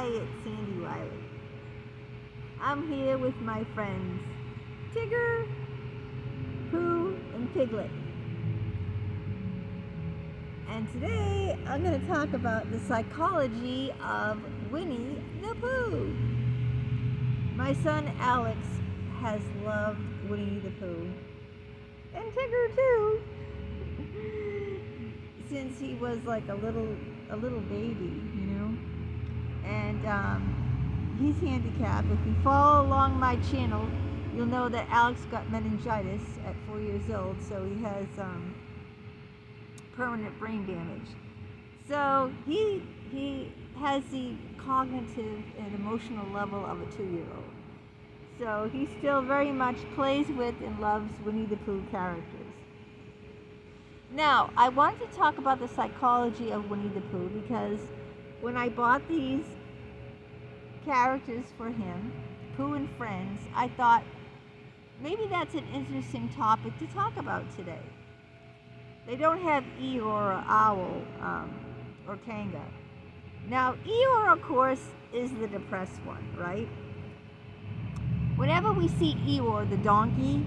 Hi, it's Sandy Wiley. I'm here with my friends Tigger, Pooh, and Piglet. And today I'm going to talk about the psychology of Winnie the Pooh. My son Alex has loved Winnie the Pooh, and Tigger too, since he was like a little baby, you know. And he's handicapped. If you follow along my channel, you'll know that Alex got meningitis at 4 years old, so he has permanent brain damage. So he has the cognitive and emotional level of a 2-year-old. So he still very much plays with and loves Winnie the Pooh characters. Now, I wanted to talk about the psychology of Winnie the Pooh because when I bought these characters for him, Pooh and Friends, I thought maybe that's an interesting topic to talk about today. They don't have Eeyore or Owl or Kanga. Now, Eeyore, of course, is the depressed one, right? Whenever we see Eeyore, the donkey,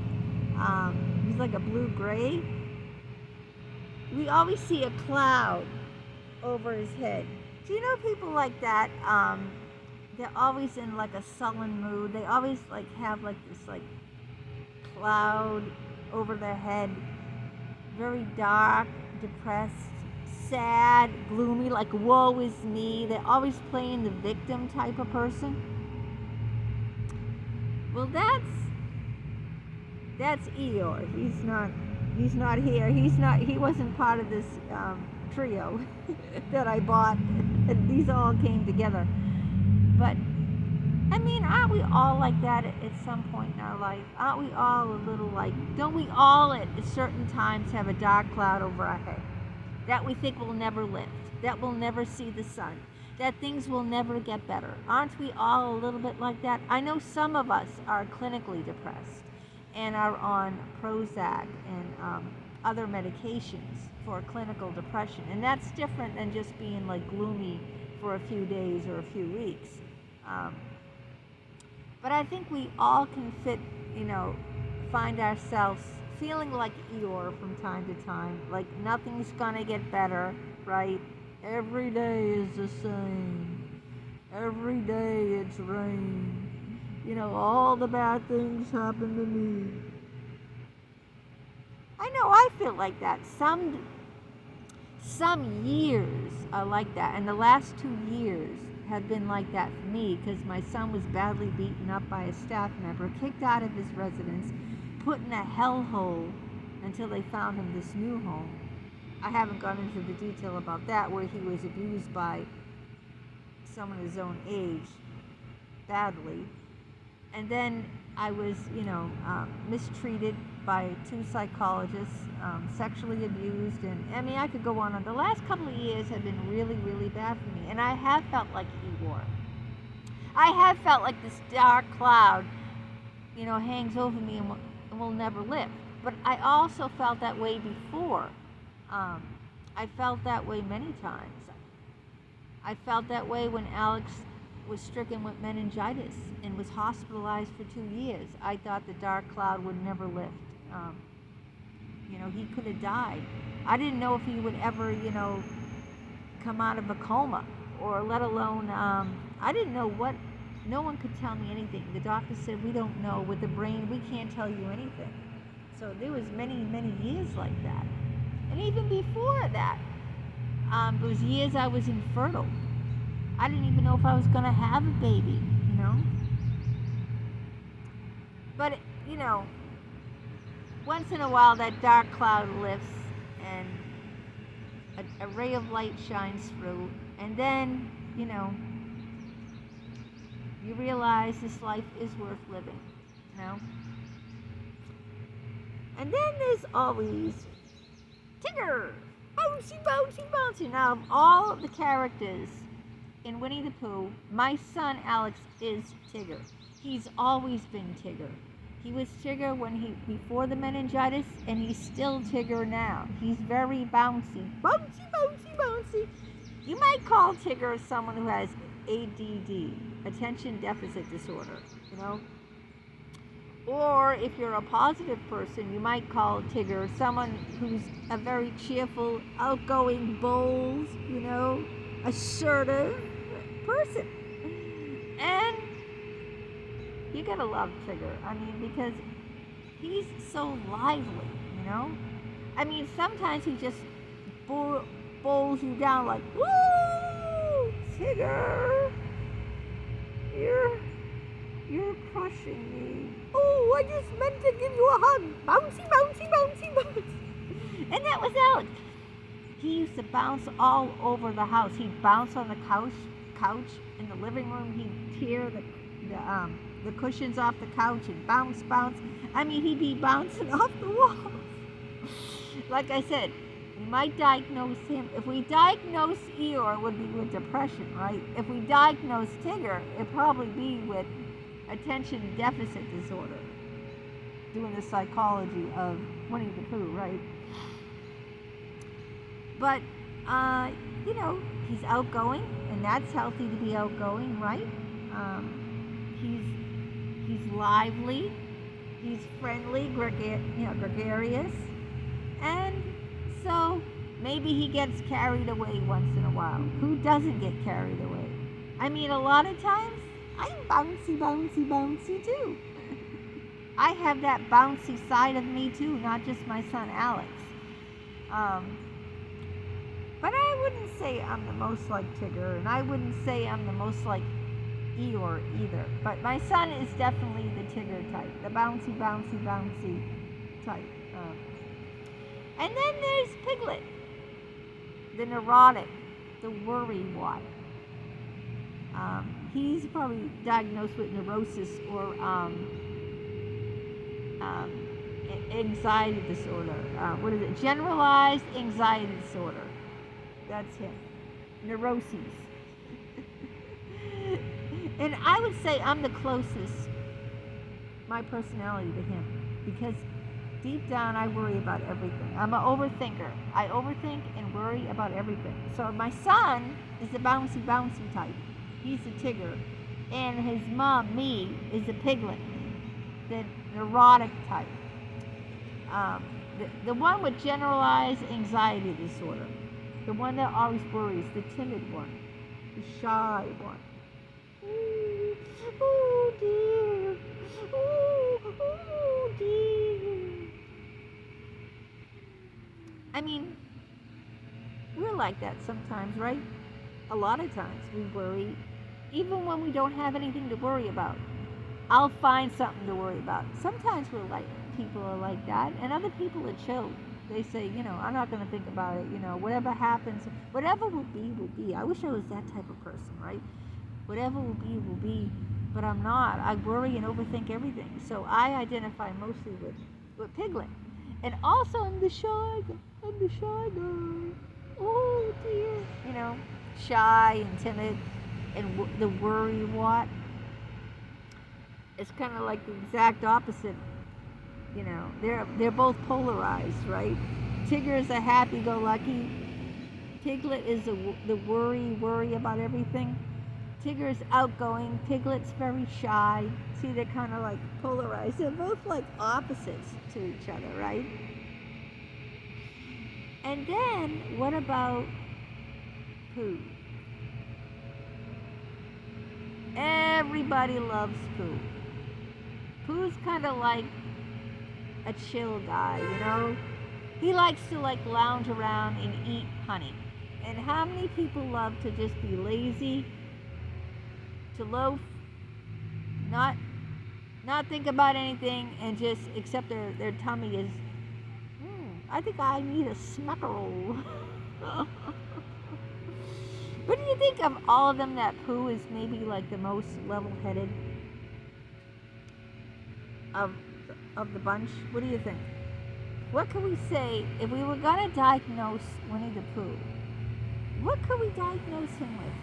he's like a blue-gray, we always see a cloud over his head. Do you know people like that? They're always in like a sullen mood. They always like have like this like cloud over their head. Very dark, depressed, sad, gloomy, like woe is me. They're always playing the victim type of person. Well, that's Eeyore. He's not here. He wasn't part of this trio that I bought. These all came together. But I mean, aren't we all like that at some point in our life? Aren't we all a little like, don't we all at certain times have a dark cloud over our head that we think will never lift, that we'll never see the sun, that things will never get better? Aren't we all a little bit like that? I know some of us are clinically depressed and are on Prozac and other medications for clinical depression, and that's different than just being like gloomy for a few days or a few weeks. But I think we all can find ourselves feeling like Eeyore from time to time, like nothing's gonna get better, right? Every day is the same. Every day it's rain. All the bad things happen to me. I know I feel like that. Some years are like that, and the last 2 years have been like that for me because my son was badly beaten up by a staff member, kicked out of his residence, put in a hellhole until they found him this new home. I haven't gone into the detail about that, where he was abused by someone his own age badly. And then I was, mistreated by 2 psychologists, sexually abused, and I mean, I could go on. The last couple of years have been really, really bad for me, and I have felt like Eeyore. I have felt like this dark cloud, hangs over me and will never lift. But I also felt that way before. I felt that way many times. I felt that way when Alex was stricken with meningitis and was hospitalized for 2 years. I thought the dark cloud would never lift. He could have died. I didn't know if he would ever, come out of a coma, or let alone, I didn't know what, no one could tell me anything. The doctor said, we don't know. With the brain, we can't tell you anything. So there was many, many years like that. And even before that, there was years I was infertile. I didn't even know if I was going to have a baby, But, once in a while that dark cloud lifts and a ray of light shines through. And then, you realize this life is worth living, And then there's always Tigger! Bouncy, bouncy, bouncy. Now, of all of the characters in Winnie the Pooh, my son Alex is Tigger. He's always been Tigger. He was Tigger before the meningitis, and he's still Tigger now. He's very bouncy. Bouncy, bouncy, bouncy. You might call Tigger someone who has ADD, attention deficit disorder, you know. Or if you're a positive person, you might call Tigger someone who's a very cheerful, outgoing, bold, you know, assertive person. And you gotta love Tigger. I mean, because he's so lively, you know. I mean, sometimes he just bowls you down like, woo, Tigger, you're crushing me. Oh, I just meant to give you a hug. Bouncy, bouncy, bouncy, bouncy. And that was Alex. He used to bounce all over the house. He'd bounce on the couch in the living room. He'd tear the cushions off the couch and bounce. I mean, he'd be bouncing off the walls. Like I said, we might diagnose him. If we diagnose Eeyore, it would be with depression, right? If we diagnose Tigger, it'd probably be with attention deficit disorder, doing the psychology of Winnie the Pooh, right? But, you know, he's outgoing, and that's healthy to be outgoing, right? He's lively, he's friendly, gregarious, and so maybe he gets carried away once in a while. Who doesn't get carried away? I mean, a lot of times, I'm bouncy, bouncy, bouncy too. I have that bouncy side of me too, not just my son Alex. But I wouldn't say I'm the most like Tigger, and I wouldn't say I'm the most like Eeyore either. But my son is definitely the Tigger type, the bouncy, bouncy, bouncy type. And then there's Piglet, the neurotic, the worrywart. He's probably diagnosed with neurosis or anxiety disorder. What is it? Generalized anxiety disorder. That's him. Neuroses. And I would say I'm the closest, my personality, to him. Because deep down, I worry about everything. I'm an overthinker. I overthink and worry about everything. So my son is the bouncy, bouncy type. He's a Tigger. And his mom, me, is a Piglet, the neurotic type. The one with generalized anxiety disorder. The one that always worries, the timid one, the shy one. Ooh, oh dear. Oh dear. I mean, we're like that sometimes, right? A lot of times we worry, even when we don't have anything to worry about. I'll find something to worry about. Sometimes people are like that, and other people are chill. They say, you know, I'm not going to think about it. You know, whatever happens, whatever will be, will be. I wish I was that type of person, right? Whatever will be, will be. But I'm not. I worry and overthink everything. So I identify mostly with Piglet. And also I'm the shy guy. I'm the shy guy. Oh dear. You know, shy and timid and the worrywart. It's kind of like the exact opposite. You know, they're both polarized, right? Tigger is a happy-go-lucky. Piglet is the worry about everything. Tigger is outgoing. Piglet's very shy. See, they're kind of like polarized. They're both like opposites to each other, right? And then, what about Pooh? Everybody loves Pooh. Pooh's kind of like a chill guy, you know? He likes to like lounge around and eat honey. And how many people love to just be lazy, to loaf, not think about anything, and just accept their tummy is, I think I need a smackerel. What do you think of all of them, that Pooh is maybe like the most level-headed of the bunch? What do you think? What could we say if we were going to diagnose Winnie the Pooh? What could we diagnose him with?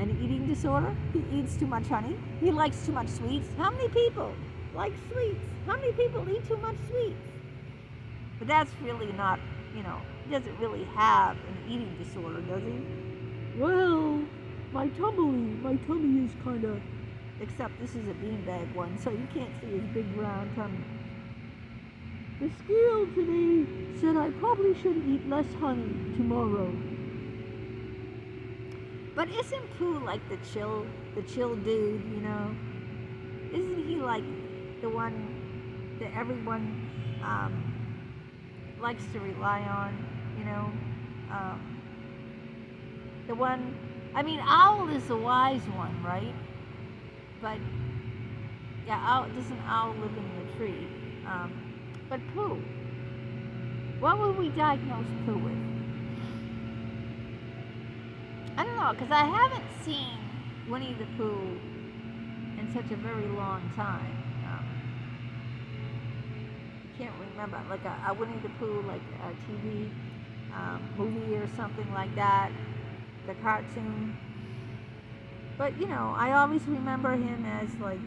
An eating disorder? He eats too much honey? He likes too much sweets? How many people like sweets? How many people eat too much sweets? But that's really not, he doesn't really have an eating disorder, does he? Well, my tummy is kind of. Except this is a beanbag one, so you can't see his big round tummy. The scale today said I probably should eat less honey tomorrow. But isn't Pooh like the chill dude, Isn't he like the one that everyone likes to rely on, the one, Owl is the wise one, right? But, yeah, doesn't Owl live in the tree? But Pooh, what would we diagnose Pooh with? I don't know, because I haven't seen Winnie the Pooh in such a very long time. I can't remember, like a Winnie the Pooh, like a TV movie or something like that, the cartoon. But, I always remember him as like,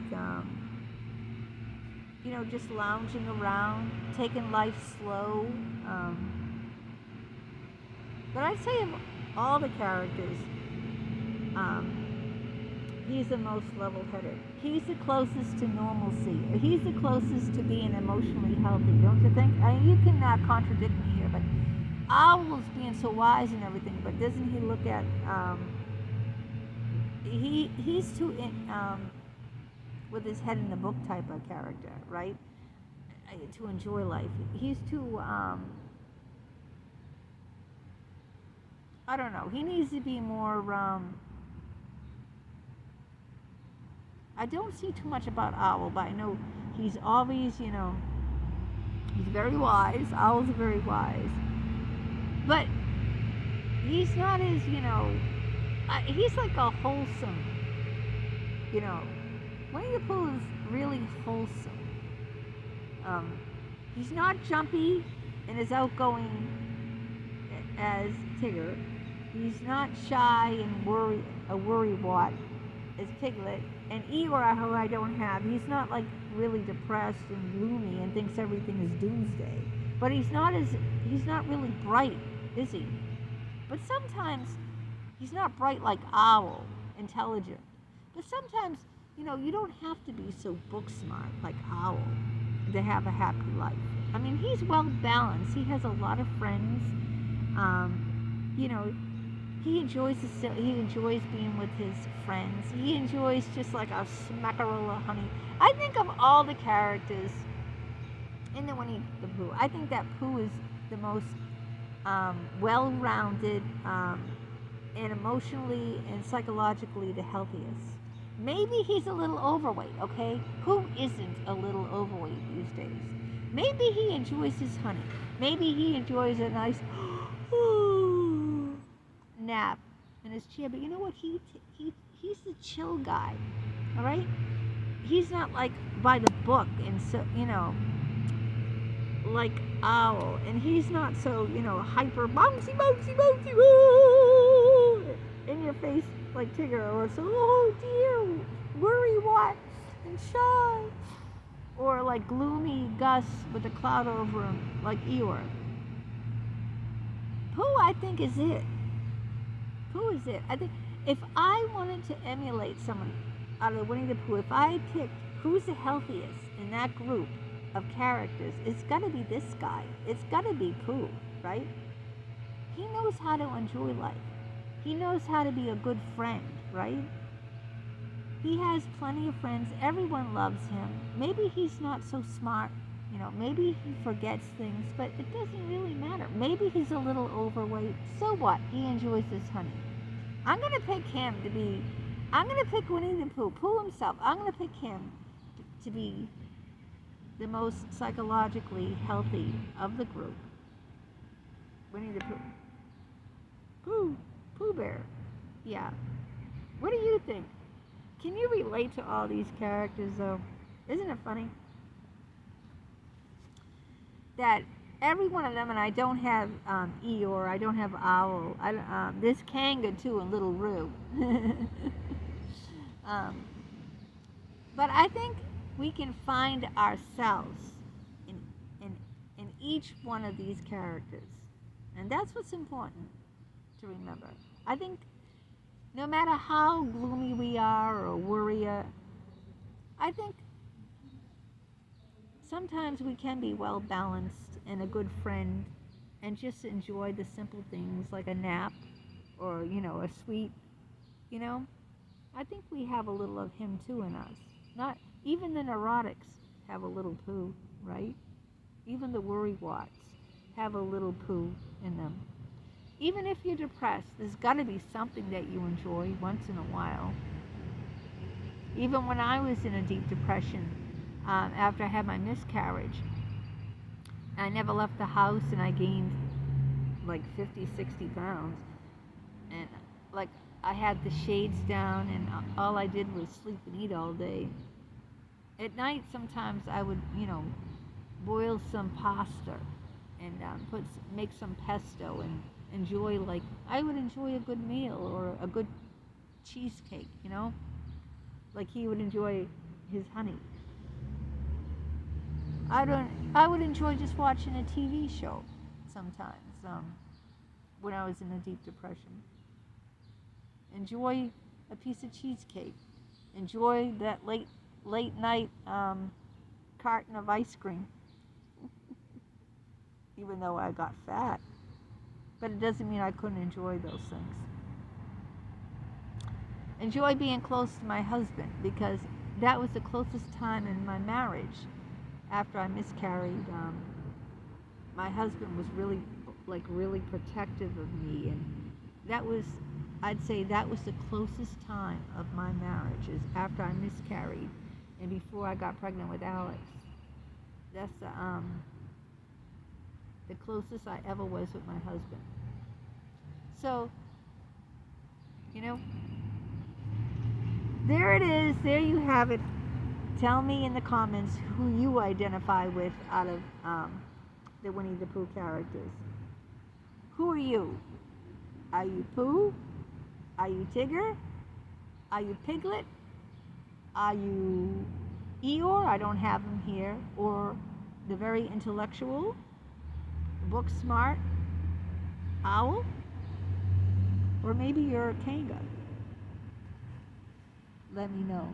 just lounging around, taking life slow. But I'd say of all the characters, he's the most level-headed. He's the closest to normalcy. He's the closest to being emotionally healthy, don't you think? You cannot contradict me here, but Owl's being so wise and everything, but doesn't he look at, he's too, with his head in the book type of character, right? To enjoy life. He's too, I don't know. He needs to be more, I don't see too much about Owl, but I know he's always, he's very wise. Owl's very wise. But he's not as, he's like a wholesome, Winnie the Pooh is really wholesome. He's not jumpy and as outgoing as Tigger. He's not shy and worrywart as Piglet. And Eeyore, who I don't have, he's not like really depressed and gloomy and thinks everything is doomsday. But he's not really bright, is he? But sometimes he's not bright like Owl, intelligent. But sometimes, you don't have to be so book smart like Owl to have a happy life. He's well balanced. He has a lot of friends. He enjoys being with his friends. He enjoys just like a smackerel of honey. I think of all the characters in the Winnie the Pooh, I think that Pooh is the most well-rounded and emotionally and psychologically the healthiest. Maybe he's a little overweight, okay? Who isn't a little overweight these days? Maybe he enjoys his honey. Maybe he enjoys a nice nap in his chair. But you know what? He's the chill guy, all right? He's not like by the book and so, like Owl. And he's not so, hyper bouncy, woo, in your face like Tigger, or so, oh dear, worry what, and shy. Or like gloomy Gus with a cloud over him, like Eeyore. Pooh, I think, is it. Pooh is it. I think if I wanted to emulate someone out of Winnie the Pooh, if I picked who's the healthiest in that group of characters, it's got to be this guy. It's got to be Pooh, right? He knows how to enjoy life. He knows how to be a good friend, right? He has plenty of friends. Everyone loves him. Maybe he's not so smart. Maybe he forgets things, but it doesn't really matter. Maybe he's a little overweight. So what? He enjoys his honey. I'm going to pick Winnie the Pooh, Pooh himself. I'm going to pick him to be the most psychologically healthy of the group. Winnie the Pooh. Pooh Bear. Yeah. What do you think? Can you relate to all these characters, though? Isn't it funny? That every one of them, and I don't have Eeyore, I don't have Owl, there's Kanga, too, and Little Roo. But I think we can find ourselves in each one of these characters. And that's what's important to remember. I think no matter how gloomy we are or worrier, I think sometimes we can be well balanced and a good friend and just enjoy the simple things like a nap or, a sweet, you know. I think we have a little of him too in us. Not even the neurotics have a little Pooh, right? Even the worrywats have a little Pooh in them. Even if you're depressed, there's got to be something that you enjoy once in a while. Even when I was in a deep depression, after I had my miscarriage, I never left the house and I gained like 50, 60 pounds. And like I had the shades down and all I did was sleep and eat all day. At night, sometimes I would, boil some pasta and make some pesto and enjoy, like, I would enjoy a good meal or a good cheesecake, like he would enjoy his honey. I would enjoy just watching a TV show sometimes when I was in a deep depression. Enjoy a piece of cheesecake. Enjoy that late night carton of ice cream. Even though I got fat. But it doesn't mean I couldn't enjoy those things. Enjoy being close to my husband because that was the closest time in my marriage. After I miscarried, my husband was really protective of me, and I'd say that was the closest time of my marriage, is after I miscarried and before I got pregnant with Alex. That's the closest I ever was with my husband. So, there it is. There you have it. Tell me in the comments who you identify with out of the Winnie the Pooh characters. Who are you? Are you Pooh? Are you Tigger? Are you Piglet? Are you Eeyore? I don't have him here. Or the very intellectual, book smart owl? Or maybe you're a Kanga. Let me know.